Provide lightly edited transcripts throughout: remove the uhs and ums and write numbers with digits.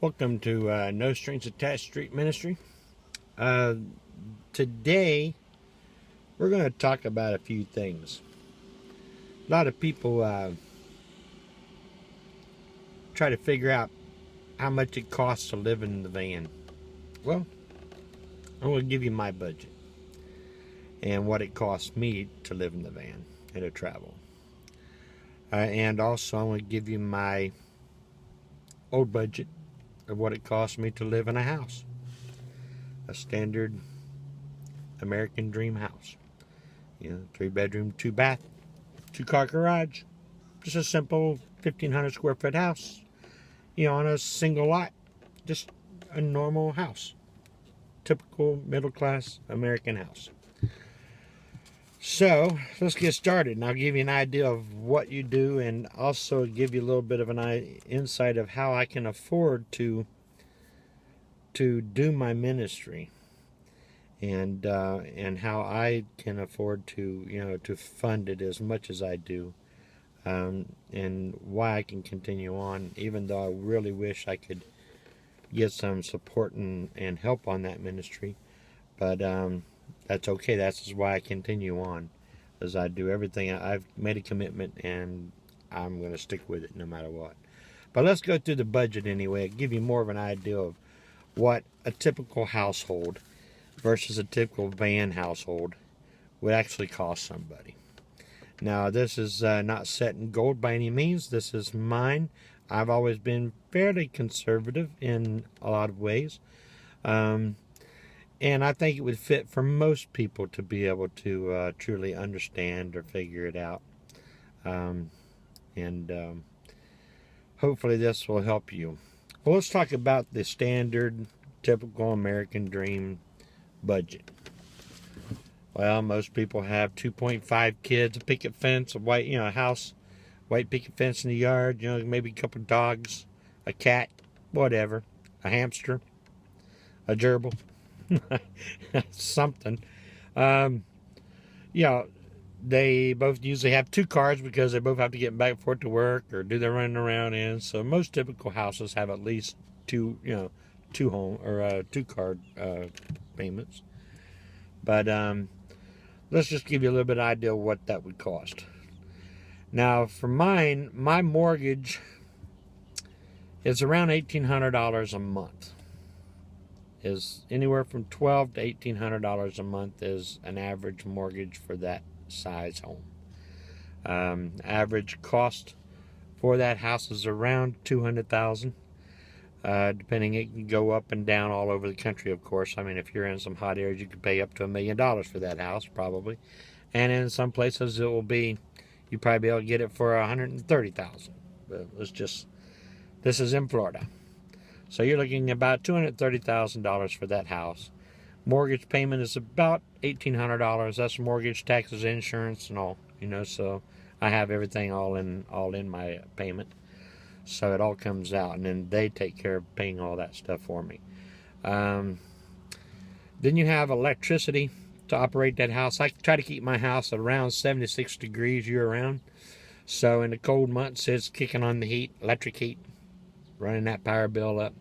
Welcome to No Strings Attached Street Ministry. Uh, Today, we're going to talk about a few things. A lot of people try to figure out how much it costs to live in the van. Well, I'm going to give you my budget and what it costs me to live in the van and to travel. And also, I'm going to give you my old budget of what it costs me to live in a house. A standard American dream house. 3-bedroom, 2-bath, 2-car garage. Just a simple 1,500 square foot house. On a single lot. Just a normal house. Typical middle class American house. So, let's get started, and I'll give you an idea of what you do, and also give you a little bit of an insight of how I can afford to do my ministry. And how I can afford to to fund it as much as I do, and why I can continue on, even though I really wish I could get some support and help on that ministry. But that's okay. That's why I continue on, as I do everything. I've made a commitment, and I'm going to stick with it no matter what. But let's go through the budget anyway. Give you more of an idea of what a typical household versus a typical van household would actually cost somebody. Now, this is not set in gold by any means. This is mine. I've always been fairly conservative in a lot of ways. And I think it would fit for most people to be able to truly understand or figure it out. And hopefully this will help you. Well, let's talk about the standard, typical American dream budget. Well, most people have 2.5 kids, a picket fence, a white, house, white picket fence in the yard, maybe a couple of dogs, a cat, whatever, a hamster, a gerbil, something. They both usually have 2 cars because they both have to get back and forth to work or do their running around in. So most typical houses have at least two car payments. But let's just give you a little bit of idea of what that would cost. Now, for mine, my mortgage is around $1,800 a month. Is anywhere from $1,200 to $1,800 a month is an average mortgage for that size home. Average cost for that house is around $200,000. Depending, it can go up and down all over the country, of course. I mean, if you're in some hot areas, you could pay up to $1 million for that house, probably. And in some places, it will be, you probably be able to get it for $130,000. But this is in Florida. So you're looking at about $230,000 for that house. Mortgage payment is about $1,800. That's mortgage, taxes, insurance, and all. So I have everything all in my payment. So it all comes out, and then they take care of paying all that stuff for me. Then you have electricity to operate that house. I try to keep my house at around 76 degrees year-round. So in the cold months, it's kicking on the heat, electric heat, running that power bill up.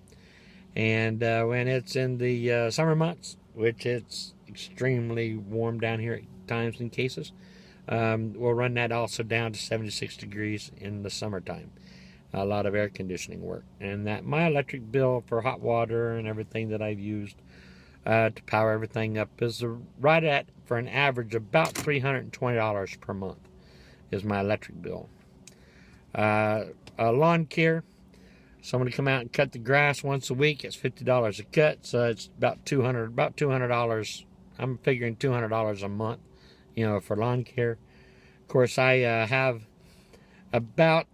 And when it's in the summer months, which it's extremely warm down here at times in cases, we'll run that also down to 76 degrees in the summertime. A lot of air conditioning work. And that my electric bill for hot water and everything that I've used to power everything up is right at, for an average, about $320 per month is my electric bill. Lawn care, someone to come out and cut the grass once a week, it's $50 a cut, so it's about $200. I'm figuring $200 a month, for lawn care. Of course, I have about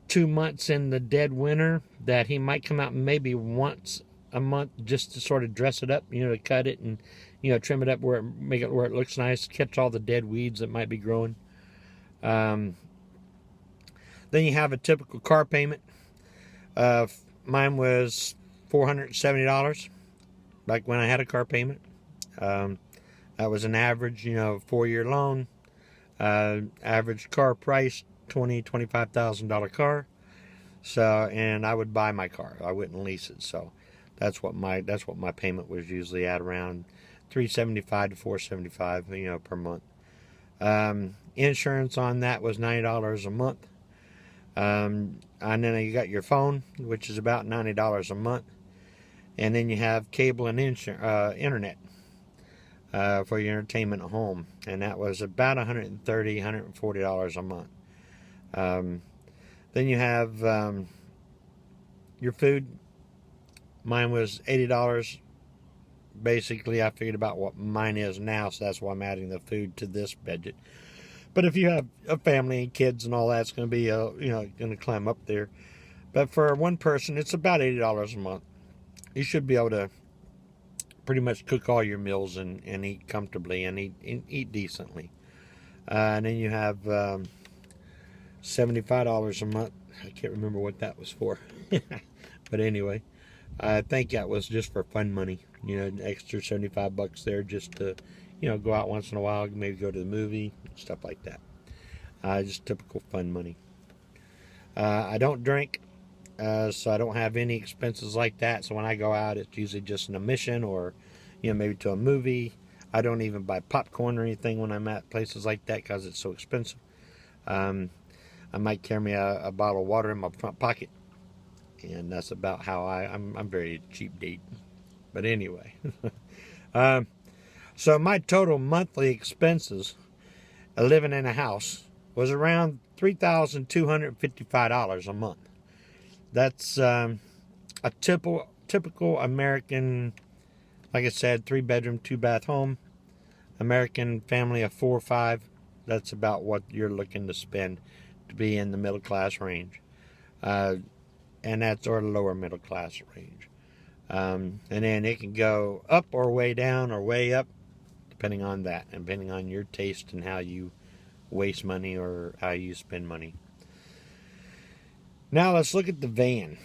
2 months in the dead winter that he might come out maybe once a month just to sort of dress it up, to cut it and, trim it up make it where it looks nice, catch all the dead weeds that might be growing. Then you have a typical car payment. Mine was $470 back when I had a car payment. That was an average, 4-year loan. Average car price, $25,000 car. So, and I would buy my car. I wouldn't lease it. So that's what my payment was usually at, around $375 to $475, per month. Insurance on that was $90 a month. And then you got your phone, which is about $90 a month. And then you have cable and internet for your entertainment at home. And that was about $130, $140 a month. Then you have your food. Mine was $80. Basically, I figured about what mine is now, so that's why I'm adding the food to this budget. But if you have a family and kids and all that, it's going to be, going to climb up there. But for one person, it's about $80 a month. You should be able to pretty much cook all your meals and eat comfortably and eat decently. And then you have $75 a month. I can't remember what that was for. But anyway, I think that was just for fun money. An extra $75 there just to, go out once in a while, maybe go to the movie, stuff like that. Just typical fun money. I don't drink, so I don't have any expenses like that. So when I go out, it's usually just an admission or, maybe to a movie. I don't even buy popcorn or anything when I'm at places like that because it's so expensive. I might carry a bottle of water in my front pocket, and that's about how I'm very cheap date. But anyway, so my total monthly expenses living in a house was around $3,255 a month. That's a typical American, like I said, 3-bedroom, 2-bath home. American family of 4 or 5. That's about what you're looking to spend to be in the middle class range, and that's or the lower middle class range. And then it can go up or way down or way up, depending on that, and depending on your taste and how you waste money or how you spend money. Now let's look at the van.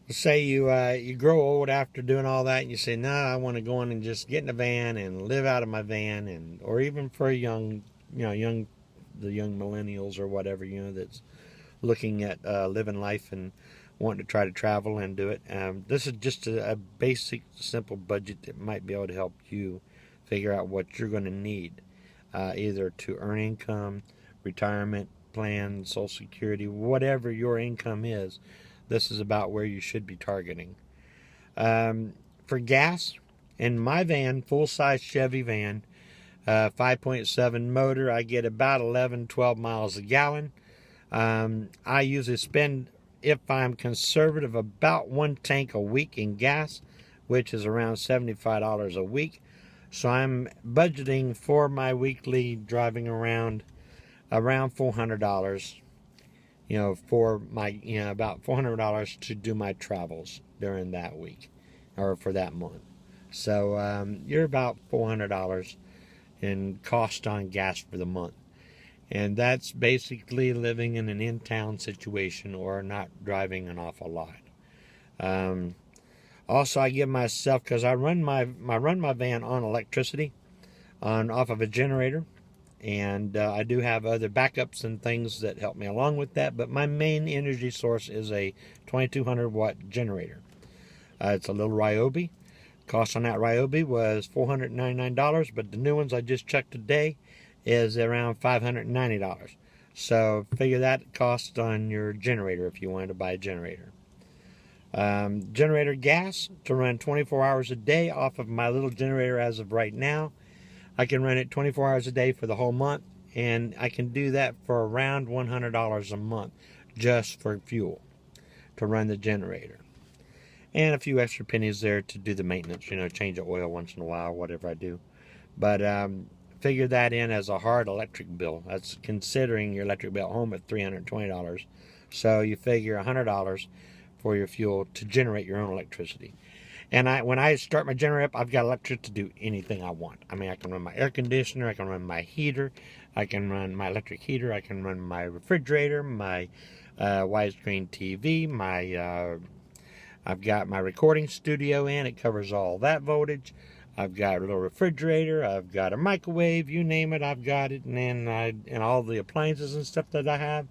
Let's say you grow old after doing all that, and you say, "No, I want to go in and just get in a van and live out of my van," or even for the young millennials or whatever, that's looking at living life and wanting to try to travel and do it. This is just a basic, simple budget that might be able to help you figure out what you're going to need, either to earn income, retirement plan, Social Security, whatever your income is. This is about where you should be targeting. For gas, in my van, full-size Chevy van, 5.7 motor, I get about 12 miles a gallon. I usually spend, if I'm conservative, about 1 tank a week in gas, which is around $75 a week. So I'm budgeting for my weekly driving around $400, for my, about $400 to do my travels during that week or for that month. So you're about $400 in cost on gas for the month. And that's basically living in an in-town situation or not driving an awful lot. Also, I give myself, because I run my van on electricity, off of a generator, and I do have other backups and things that help me along with that. But my main energy source is a 2,200 watt generator. It's a little Ryobi. Cost on that Ryobi was $499, but the new ones I just checked today is around $590. So figure that cost on your generator if you wanted to buy a generator. Generator gas to run 24 hours a day off of my little generator as of right now. I can run it 24 hours a day for the whole month, and I can do that for around $100 a month just for fuel to run the generator. And a few extra pennies there to do the maintenance, change the oil once in a while, whatever I do. But figure that in as a hard electric bill. That's considering your electric bill at home at $320. So you figure $100 for your fuel to generate your own electricity. And when I start my generator up, I've got electric to do anything I want. I mean, I can run my air conditioner, I can run my heater, I can run my electric heater, I can run my refrigerator, my widescreen TV, I've got my recording studio in. It covers all that voltage. I've got a little refrigerator. I've got a microwave. You name it, I've got it. And then and all the appliances and stuff that I have.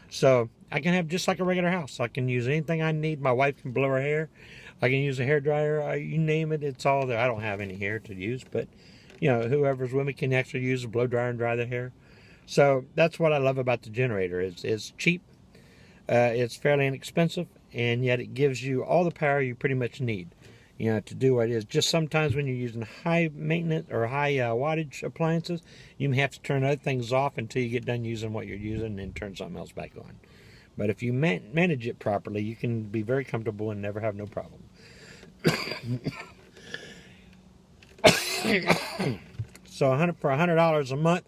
So I can have just like a regular house. I can use anything I need. My wife can blow her hair. I can use a hair dryer. You name it, it's all there. I don't have any hair to use, but whoever's with me can actually use a blow dryer and dry their hair. So that's what I love about the generator. It's cheap, it's fairly inexpensive, and yet it gives you all the power you pretty much need, to do what it is. Just sometimes when you're using high maintenance or high wattage appliances, you may have to turn other things off until you get done using what you're using and then turn something else back on. But if you manage it properly, you can be very comfortable and never have no problem. So for $100 a month,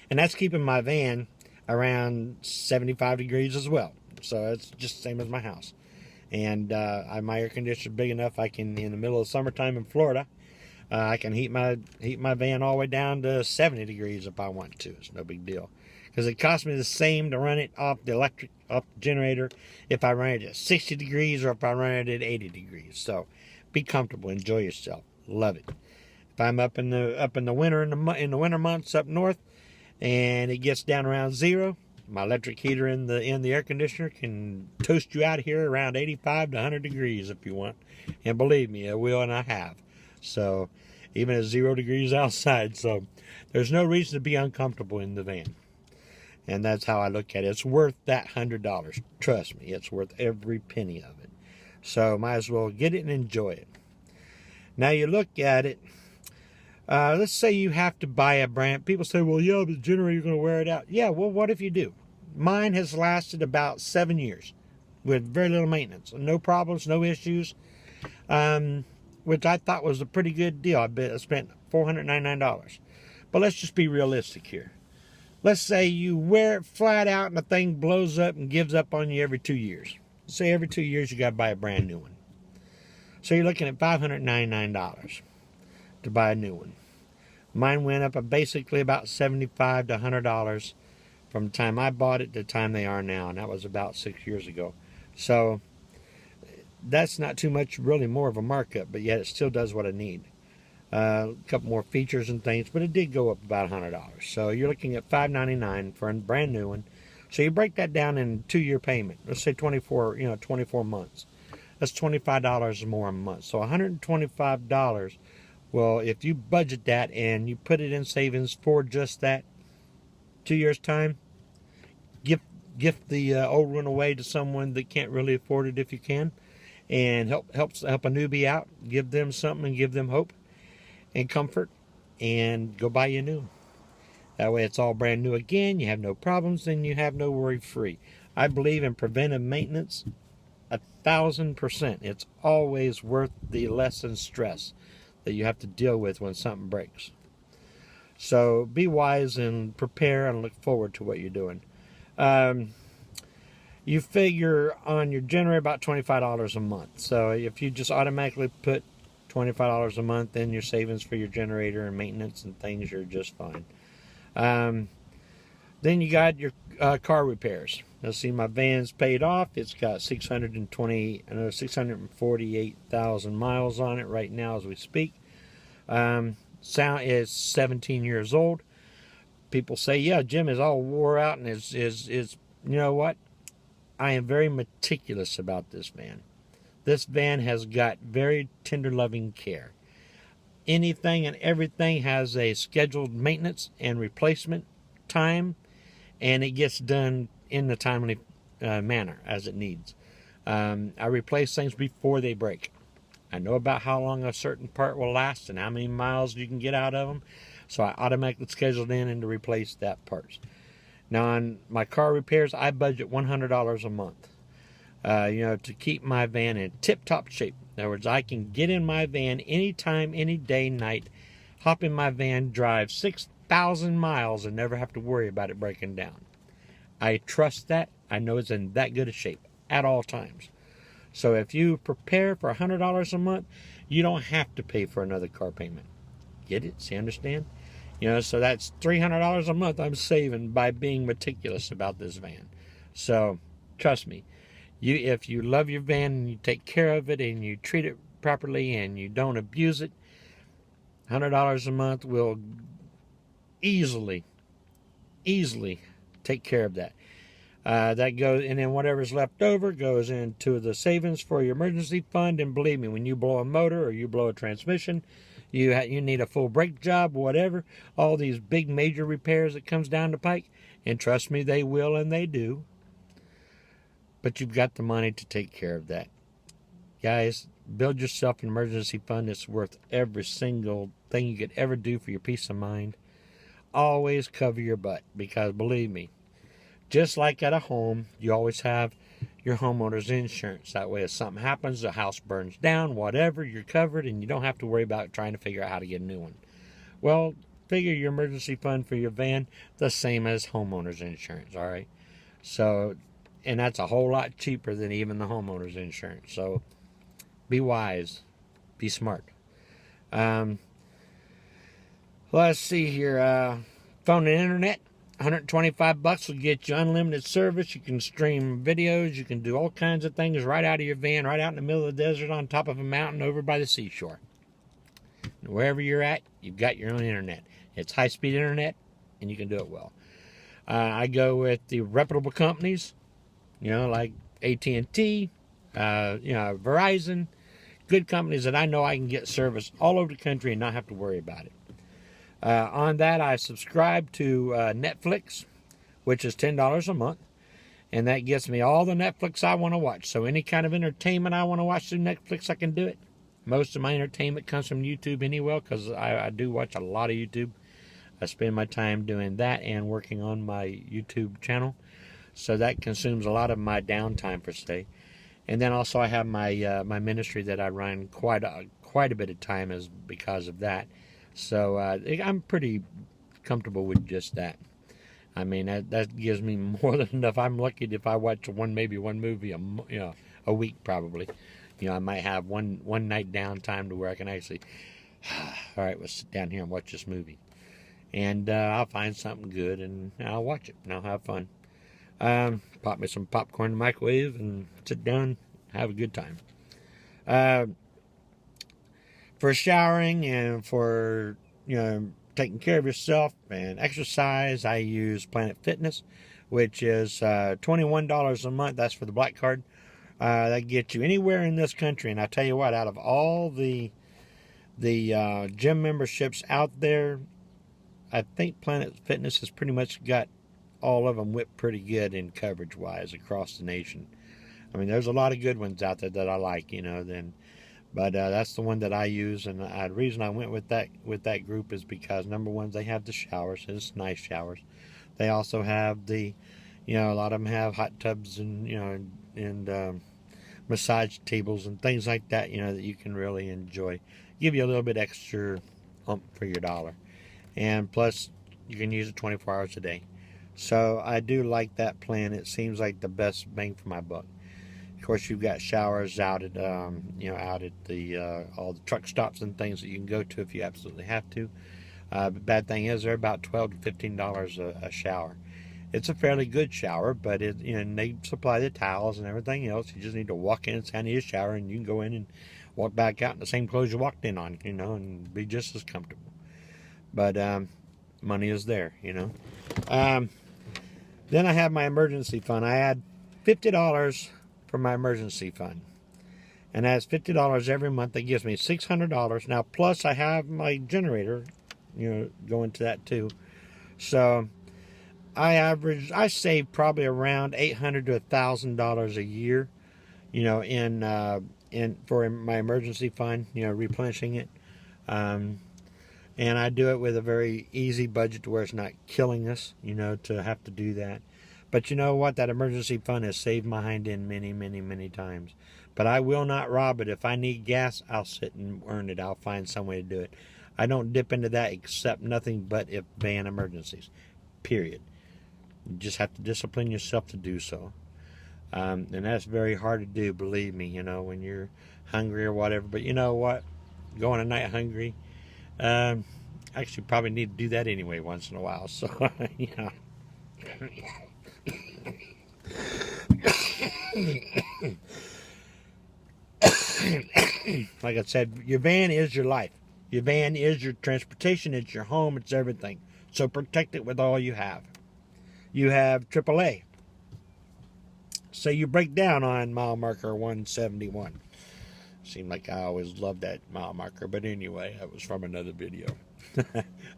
and that's keeping my van around 75 degrees as well. So it's just the same as my house. And my air conditioner is big enough. I can, in the middle of summertime in Florida, I can heat my van all the way down to 70 degrees if I want to. It's no big deal, because it costs me the same to run it off the generator if I run it at 60 degrees or if I run it at 80 degrees. So be comfortable, enjoy yourself, love it. If I'm up in the winter in the winter months up north, and it gets down around 0, my electric heater in the air conditioner can toast you out here around 85 to 100 degrees if you want. And believe me, it will, and I have. So even at 0 degrees outside. So there's no reason to be uncomfortable in the van. And that's how I look at it. It's worth that $100. Trust me, it's worth every penny of it. So might as well get it and enjoy it. Now you look at it. Let's say you have to buy a brand. People say, well, yeah, but the generator, you're going to wear it out. Yeah, well, what if you do? Mine has lasted about 7 years with very little maintenance. No problems, no issues, which I thought was a pretty good deal. I spent $499. But let's just be realistic here. Let's say you wear it flat out and the thing blows up and gives up on you every 2 years. Say every 2 years you got to buy a brand new one. So you're looking at $599 to buy a new one. Mine went up basically about $75 to $100 from the time I bought it to the time they are now, and that was about 6 years ago. So that's not too much, really more of a markup, but yet it still does what I need. A couple more features and things, but it did go up about $100. So you're looking at $599 for a brand new one. So you break that down in 2-year payment. Let's say 24 months. That's $25 more a month. So $125. Well, if you budget that and you put it in savings for just that 2 years' time, gift the old one away to someone that can't really afford it if you can, and help a newbie out. Give them something and give them hope and comfort, and go buy you a new one. That way it's all brand new again. You have no problems, and you have no worry free. I believe in preventive maintenance 1,000%. It's always worth the less than stress that you have to deal with when something breaks. So be wise and prepare and look forward to what you're doing. You figure on your generator about $25 a month. So if you just automatically put $25 a month in your savings for your generator and maintenance and things, you're just fine. Then you got your car repairs. Let's see, my van's paid off. It's got 648,000 miles on it right now as we speak. Sound is 17 years old. People say, yeah, Jim is all wore out and is you know what? I am very meticulous about this van. This van has got very tender loving care. Anything and everything has a scheduled maintenance and replacement time, and it gets done in the timely manner as it needs. I replace things before they break. I know about how long a certain part will last and how many miles you can get out of them, so I automatically schedule it in and to replace that part. Now on my car repairs, I budget $100 a month, to keep my van in tip-top shape. In other words, I can get in my van anytime, any day, night, hop in my van, drive 6,000 miles and never have to worry about it breaking down. I trust that. I know it's in that good a shape at all times. So if you prepare for $100 a month, you don't have to pay for another car payment. Get it? See, understand? So that's $300 a month I'm saving by being meticulous about this van. So trust me, if you love your van and you take care of it and you treat it properly and you don't abuse it, $100 a month will easily take care of that. That goes, and then whatever's left over goes into the savings for your emergency fund. And believe me, when you blow a motor or you blow a transmission, you need a full brake job, whatever, all these big major repairs that comes down the pike, and trust me, they will and they do. But you've got the money to take care of that. Guys, build yourself an emergency fund that's worth every single thing you could ever do for your peace of mind. Always cover your butt, because believe me, just like at a home, you always have your homeowner's insurance. That way if something happens, the house burns down, whatever, you're covered and you don't have to worry about trying to figure out how to get a new one. Well, figure your emergency fund for your van the same as homeowner's insurance, all right? So, and that's a whole lot cheaper than even the homeowner's insurance. So be wise, be smart. Let's see here. Phone and internet, $125 will get you unlimited service. You can stream videos. You can do all kinds of things right out of your van, right out in the middle of the desert, on top of a mountain, over by the seashore. And wherever you're at, you've got your own internet. It's high-speed internet, and you can do it well. I go with the reputable companies, like AT&T, Verizon, good companies that I know I can get service all over the country and not have to worry about it. On that, I subscribe to Netflix, which is $10 a month, and that gets me all the Netflix I want to watch. So any kind of entertainment I want to watch through Netflix, I can do it. Most of my entertainment comes from YouTube anyway, because I do watch a lot of YouTube. I spend my time doing that and working on my YouTube channel, so that consumes a lot of my downtime per se. And then also I have my my ministry that I run quite a bit of time is because of that. So I'm pretty comfortable with just that. I mean, that gives me more than enough. I'm lucky if I watch maybe one movie a week probably. I might have one night downtime to where I can actually, all right, let's sit down here and watch this movie. And I'll find something good and I'll watch it and I'll have fun. Pop me some popcorn in the microwave and sit down, have a good time. For showering and for taking care of yourself and exercise, I use Planet Fitness, which is $21 a month. That's for the black card. That gets you anywhere in this country. And I tell you what, out of all the gym memberships out there, I think Planet Fitness has pretty much got all of them whipped pretty good in coverage-wise across the nation. I mean, there's a lot of good ones out there that I like, but that's the one that I use. And the reason I went with that group is because, number one, they have the showers. It's nice showers. They also have a lot of them have hot tubs and massage tables and things like that, that you can really enjoy. Give you a little bit extra oomph for your dollar. And plus, you can use it 24 hours a day. So I do like that plan. It seems like the best bang for my buck. Of course, you've got showers out at out at the all the truck stops and things that you can go to if you absolutely have to. But bad thing is, they're about $12 to $15 a shower. It's a fairly good shower, but and they supply the towels and everything else. You just need to walk in, stand in your shower, and you can go in and walk back out in the same clothes you walked in on, and be just as comfortable. But money is there, Then I have my emergency fund. I add $50 for my emergency fund. And that's $50 every month. That gives me $600. Now, plus I have my generator, going to that too. So I save probably around $800 to $1,000 a year, in for my emergency fund, replenishing it. And I do it with a very easy budget to where it's not killing us, to have to do that. But you know what? That emergency fund has saved my hind end many, many, many times. But I will not rob it. If I need gas, I'll sit and earn it. I'll find some way to do it. I don't dip into that except nothing but if van emergencies. Period. You just have to discipline yourself to do so. And that's very hard to do, believe me, when you're hungry or whatever. But you know what? Going a night hungry, actually probably need to do that anyway once in a while. So, like I said, your van is your life. Your van is your transportation. It's your home. It's everything. So protect it with all you have. You have AAA. say you break down on mile marker 171. Seemed like I always loved that mile marker, but anyway, that was from another video.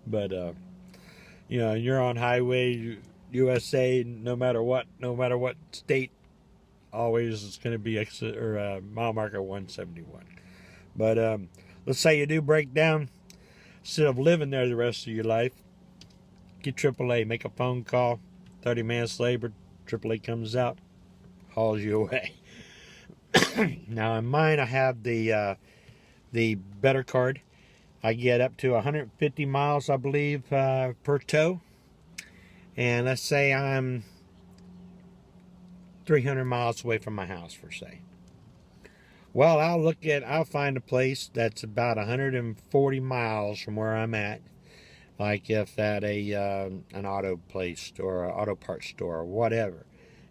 But you know, you're on highway USA, no matter what state, always it's going to be mile marker 171. But let's say you do break down, instead of living there the rest of your life, get AAA, make a phone call, 30 minutes later, AAA comes out, hauls you away. Now in mine, I have the better card. I get up to 150 miles, I believe, per tow. And let's say I'm 300 miles away from my house, for say. Well, I'll find a place that's about 140 miles from where I'm at. Like if at an auto place or an auto parts store or whatever.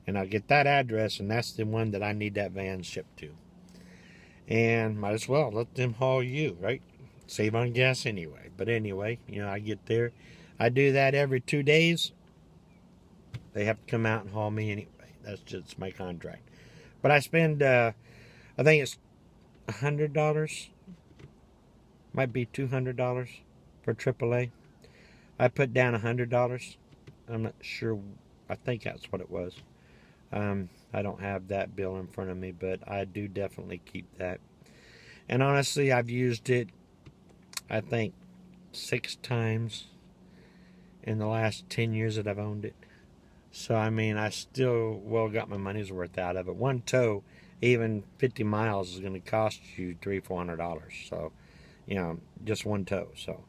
And I'll get that address, and that's the one that I need that van shipped to. And might as well let them haul you, right? Save on gas anyway. But anyway, you know, I get there. I do that every 2 days. They have to come out and haul me anyway. That's just my contract. But I spend, I think it's $100. Might be $200 for AAA. I put down $100. I'm not sure. I think that's what it was. I don't have that bill in front of me, but I do definitely keep that. And honestly, I've used it, I think, 6 times in the last 10 years that I've owned it. So, I mean, I still well got my money's worth out of it. One tow, even 50 miles, is going to cost you $300-400. So, you know, just one tow. So,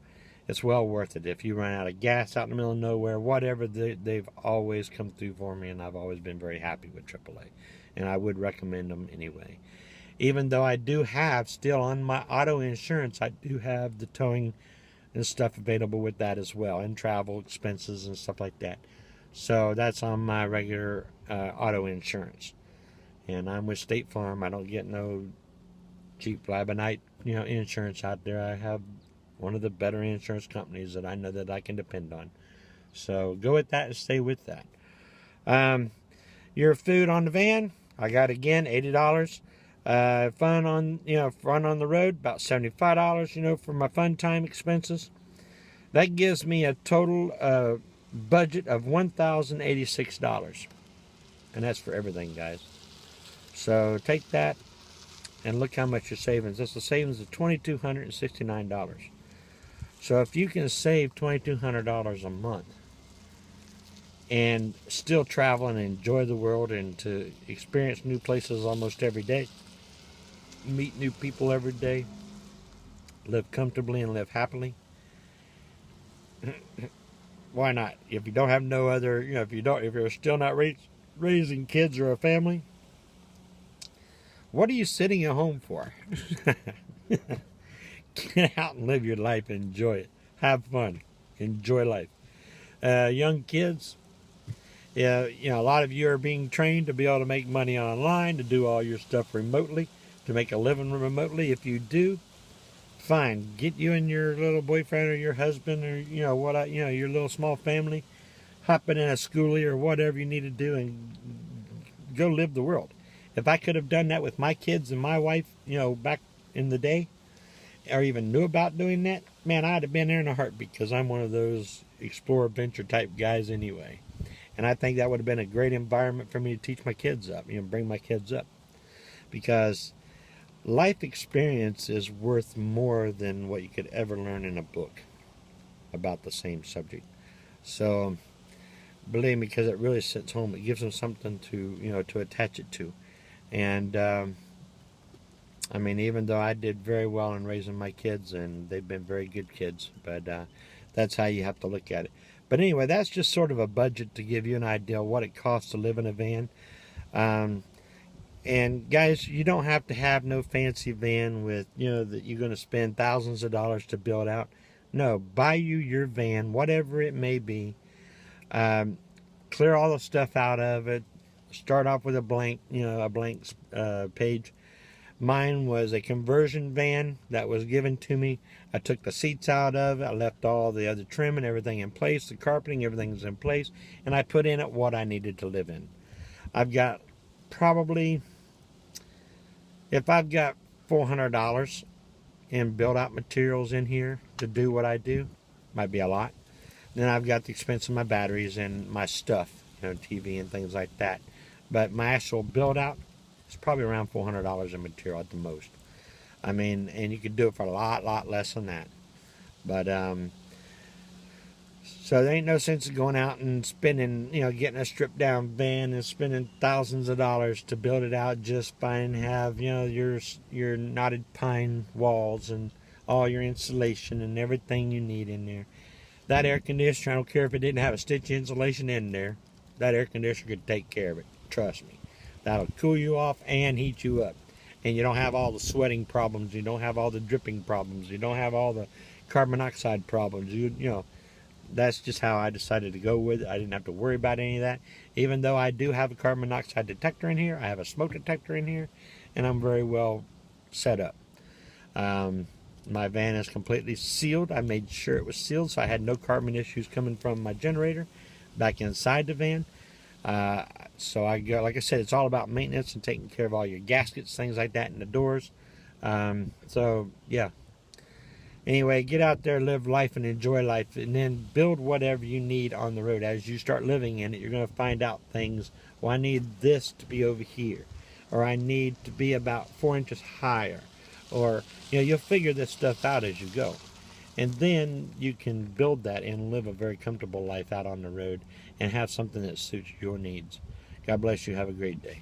it's well worth it. If you run out of gas out in the middle of nowhere, whatever, they've always come through for me, and I've always been very happy with AAA. And I would recommend them anyway. Even though I do have, still on my auto insurance, I do have the towing and stuff available with that as well, and travel expenses and stuff like that. So that's on my regular auto insurance. And I'm with State Farm. I don't get no cheap fly-by-night, you know, insurance out there. I have one of the better insurance companies that I know that I can depend on. So go with that and stay with that. Your food on the van, I got again $80. Fun on the road, about $75. You know, for my fun time expenses. That gives me a total budget of $1,086, and that's for everything, guys. So take that and look how much your savings. That's a savings of $2,269. So if you can save $2,200 a month and still travel and enjoy the world and to experience new places almost every day, meet new people every day, live comfortably and live happily, why not? If you don't have no other, you know, if you're still not raising kids or a family, what are you sitting at home for? Get out and live your life. Enjoy it. Have fun. Enjoy life. Young kids, you know, a lot of you are being trained to be able to make money online, to do all your stuff remotely, to make a living remotely. If you do, fine. Get you and your little boyfriend or your husband or, you know, your little small family, hop in a schoolie or whatever you need to do and go live the world. If I could have done that with my kids and my wife, you know, back in the day, or even knew about doing that, man, I'd have been there in a heartbeat, because I'm one of those explore adventure type guys anyway. And I think that would have been a great environment for me to teach my kids up, you know, bring my kids up. Because life experience is worth more than what you could ever learn in a book about the same subject. So, believe me, because it really sits home. It gives them something to, you know, to attach it to. And, I mean, even though I did very well in raising my kids, and they've been very good kids, but that's how you have to look at it. But anyway, that's just sort of a budget to give you an idea of what it costs to live in a van. And guys, you don't have to have no fancy van with, you know, that you're going to spend thousands of dollars to build out. No, buy you your van, whatever it may be. Clear all the stuff out of it. Start off with a blank page. Mine was a conversion van that was given to me. I took the seats out of it. I left all the other trim and everything in place. The carpeting, everything's in place. And I put in it what I needed to live in. I've got probably, if I've got $400 in build out materials in here to do what I do, might be a lot. Then I've got the expense of my batteries and my stuff, TV and things like that. But my actual build out is probably around $400 in material at the most. I mean, and you could do it for a lot less than that. But so there ain't no sense of going out and spending, getting a stripped down van and spending thousands of dollars to build it out just fine. Have your knotted pine walls and all your insulation and everything you need in there. That air conditioner, I don't care if it didn't have a stitch insulation in there, that air conditioner could take care of it. Trust me. That'll cool you off and heat you up. And you don't have all the sweating problems. You don't have all the dripping problems. You don't have all the carbon monoxide problems. That's just how I decided to go with it. I didn't have to worry about any of that. Even though I do have a carbon monoxide detector in here, I have a smoke detector in here, and I'm very well set up. My van is completely sealed. I made sure it was sealed so I had no carbon issues coming from my generator back inside the van. So like I said, it's all about maintenance and taking care of all your gaskets, things like that, in the doors. So yeah. Anyway, get out there, live life, and enjoy life, and then build whatever you need on the road. As you start living in it, you're going to find out things. Well, I need this to be over here, or I need to be about 4 inches higher, or you'll figure this stuff out as you go, and then you can build that and live a very comfortable life out on the road and have something that suits your needs. God bless you. Have a great day.